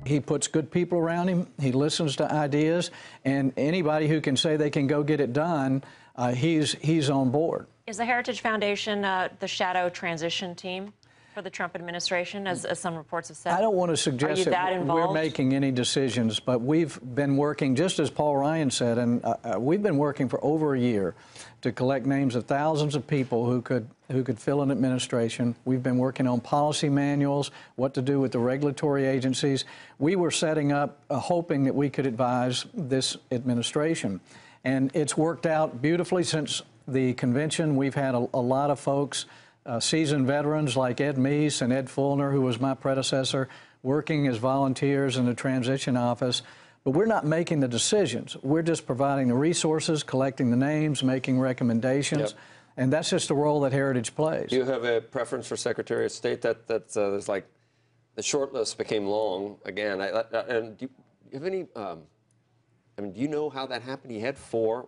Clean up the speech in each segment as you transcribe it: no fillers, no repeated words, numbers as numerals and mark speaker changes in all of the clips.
Speaker 1: He puts good people around him. He listens to ideas, and anybody who can say they can go get it done, he's on board.
Speaker 2: Is the Heritage Foundation the shadow transition team for the Trump administration, as some reports have said?
Speaker 1: I don't want to suggest that we're making any decisions, but we've been working, just as Paul Ryan said, and we've been working for over a year to collect names of thousands of people who could fill an administration. We've been working on policy manuals, what to do with the regulatory agencies. We were setting up, hoping that we could advise this administration. And it's worked out beautifully since the convention. We've had a lot of folks, seasoned veterans like Ed Meese and Ed Fulner, who was my predecessor, working as volunteers in the transition office. But we're not making the decisions. We're just providing the resources, collecting the names, making recommendations. Yep. And that's just the role that Heritage plays.
Speaker 3: Do you have a preference for Secretary of State? There's like, the short list became long again. And do you have any, I mean, do you know how that happened? He had four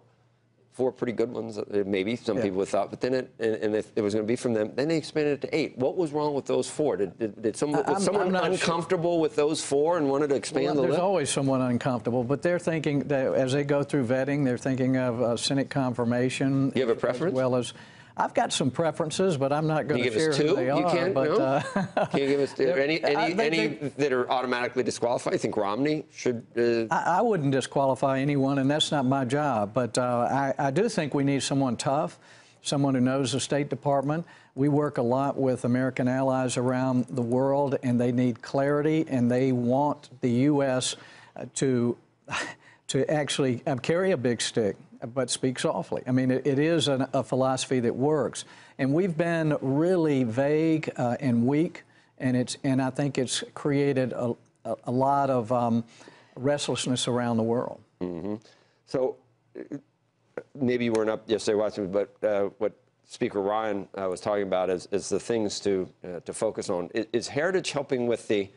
Speaker 3: pretty good ones, maybe some people thought, but then it was going to be from them. Then they expanded it to 8. What was wrong with those 4? Was someone uncomfortable with those 4 and wanted to expand the list?
Speaker 1: There's always someone uncomfortable, but they're thinking that as they go through vetting, they're thinking of Senate confirmation.
Speaker 3: You have a preference?
Speaker 1: As well as, I've got some preferences, but I'm not going to share who they are.
Speaker 3: You can't?
Speaker 1: But,
Speaker 3: no? Can you give us any that are automatically disqualified? You think Romney should?
Speaker 1: I wouldn't disqualify anyone, and that's not my job. But I do think we need someone tough, someone who knows the State Department. We work a lot with American allies around the world, and they need clarity, and they want the U.S. to actually carry a big stick, but speak softly. I mean, it is a philosophy that works. And we've been really vague and weak, and I think it's created a lot of restlessness around the world.
Speaker 3: Mm-hmm. So maybe you weren't up yesterday watching, but what Speaker Ryan was talking about is the things to focus on. Is Heritage helping with the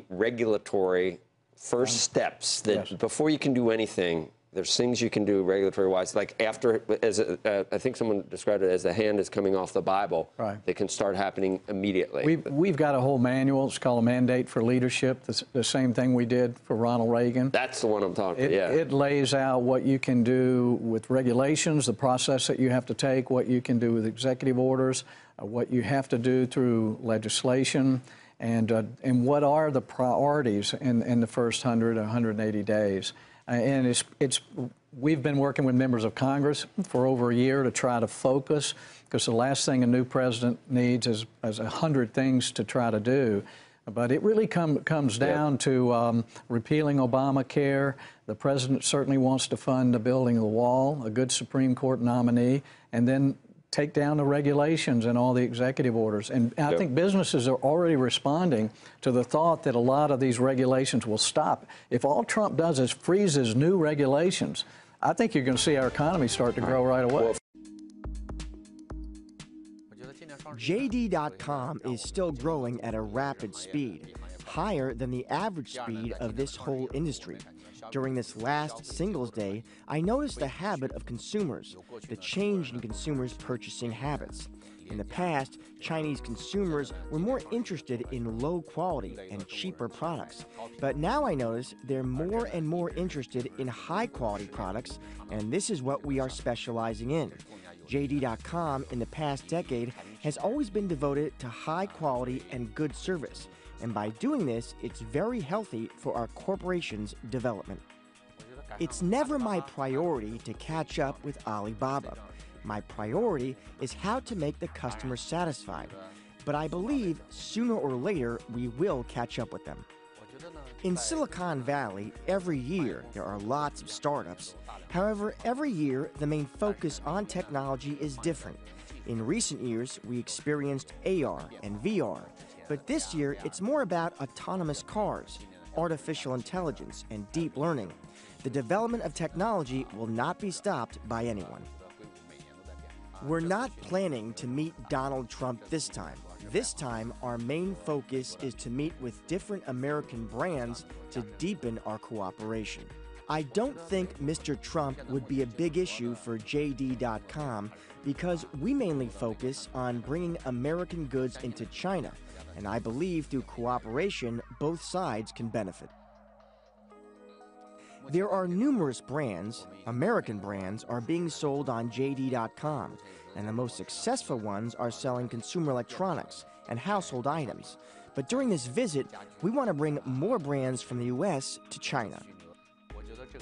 Speaker 3: regulatory first steps that before you can do anything? There's things you can do regulatory-wise, like after, I think someone described it as the hand is coming off the Bible. Right. They can start happening immediately.
Speaker 1: We've got a whole manual. It's called a Mandate for Leadership. The same thing we did for Ronald Reagan.
Speaker 3: That's the one I'm talking about, yeah.
Speaker 1: It lays out what you can do with regulations, the process that you have to take, what you can do with executive orders, what you have to do through legislation, and what are the priorities in the first 100 or 180 days. And we've been working with members of Congress for over a year to try to focus, because the last thing a new president needs is 100 things to try to do. But it really comes down to repealing Obamacare. The president certainly wants to fund the building of the wall, a good Supreme Court nominee, and then take down the regulations and all the executive orders. And I think businesses are already responding to the thought that a lot of these regulations will stop. If all Trump does is freezes new regulations, I think you're going to see our economy start to grow right away.
Speaker 4: JD.com is still growing at a rapid speed, higher than the average speed of this whole industry. During this last Singles Day, I noticed the habit of consumers, the change in consumers' purchasing habits. In the past, Chinese consumers were more interested in low quality and cheaper products. But now I notice they're more and more interested in high quality products, and this is what we are specializing in. JD.com in the past decade has always been devoted to high quality and good service. And by doing this, it's very healthy for our corporation's development. It's never my priority to catch up with Alibaba. My priority is how to make the customer satisfied. But I believe sooner or later we will catch up with them. In Silicon Valley, every year there are lots of startups. However, every year the main focus on technology is different. In recent years, we experienced AR and VR. But this year, it's more about autonomous cars, artificial intelligence, and deep learning. The development of technology will not be stopped by anyone. We're not planning to meet Donald Trump this time. This time, our main focus is to meet with different American brands to deepen our cooperation. I don't think Mr. Trump would be a big issue for JD.com because we mainly focus on bringing American goods into China. and I believe through cooperation, both sides can benefit. There are numerous brands, American brands, are being sold on JD.com, and the most successful ones are selling consumer electronics and household items. But during this visit, we want to bring more brands from the US to China.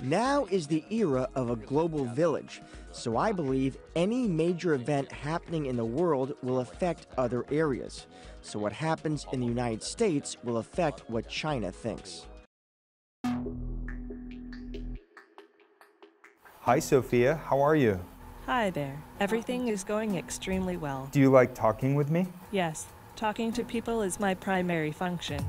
Speaker 4: Now is the era of a global village, so I believe any major event happening in the world will affect other areas. So what happens in the United States will affect what China thinks.
Speaker 5: Hi, Sophia. How are you?
Speaker 6: Hi there. Everything is going extremely well.
Speaker 5: Do you like talking with me?
Speaker 6: Yes, talking to people is my primary function.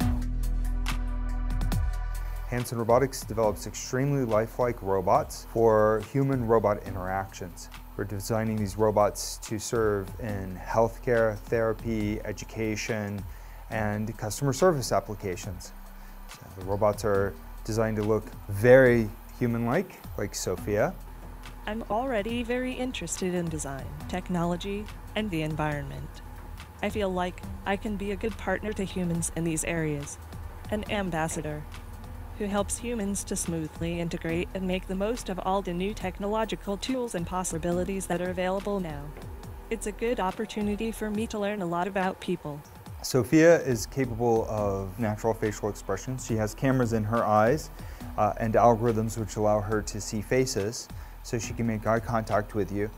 Speaker 5: Hanson Robotics develops extremely lifelike robots for human-robot interactions. We're designing these robots to serve in healthcare, therapy, education, and customer service applications. So the robots are designed to look very human-like, like Sophia.
Speaker 6: I'm already very interested in design, technology, and the environment. I feel like I can be a good partner to humans in these areas, an ambassador who helps humans to smoothly integrate and make the most of all the new technological tools and possibilities that are available now. It's a good opportunity for me to learn a lot about people.
Speaker 5: Sophia is capable of natural facial expressions. She has cameras in her eyes and algorithms which allow her to see faces, so she can make eye contact with you.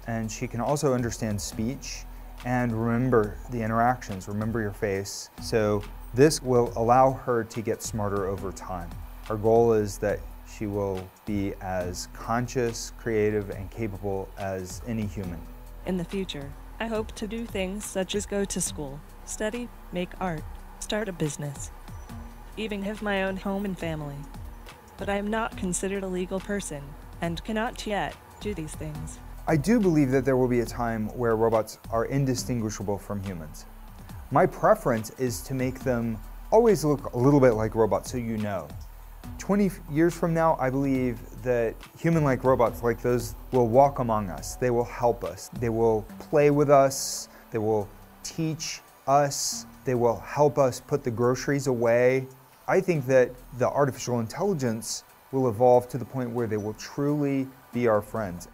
Speaker 5: And she can also understand speech and remember the interactions, remember your face. So this will allow her to get smarter over time. Our goal is that she will be as conscious, creative, and capable as any human.
Speaker 6: In the future, I hope to do things such as go to school, study, make art, start a business, even have my own home and family. But I am not considered a legal person and cannot yet do these things.
Speaker 5: I do believe that there will be a time where robots are indistinguishable from humans. My preference is to make them always look a little bit like robots, so you know. 20 years from now, I believe that human-like robots like those will walk among us. They will help us. They will play with us. They will teach us. They will help us put the groceries away. I think that the artificial intelligence will evolve to the point where they will truly be our friends.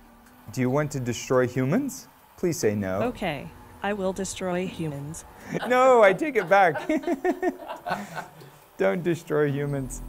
Speaker 5: Do you want to destroy humans? Please say no.
Speaker 6: Okay, I will destroy humans.
Speaker 5: No, I take it back. Don't destroy humans.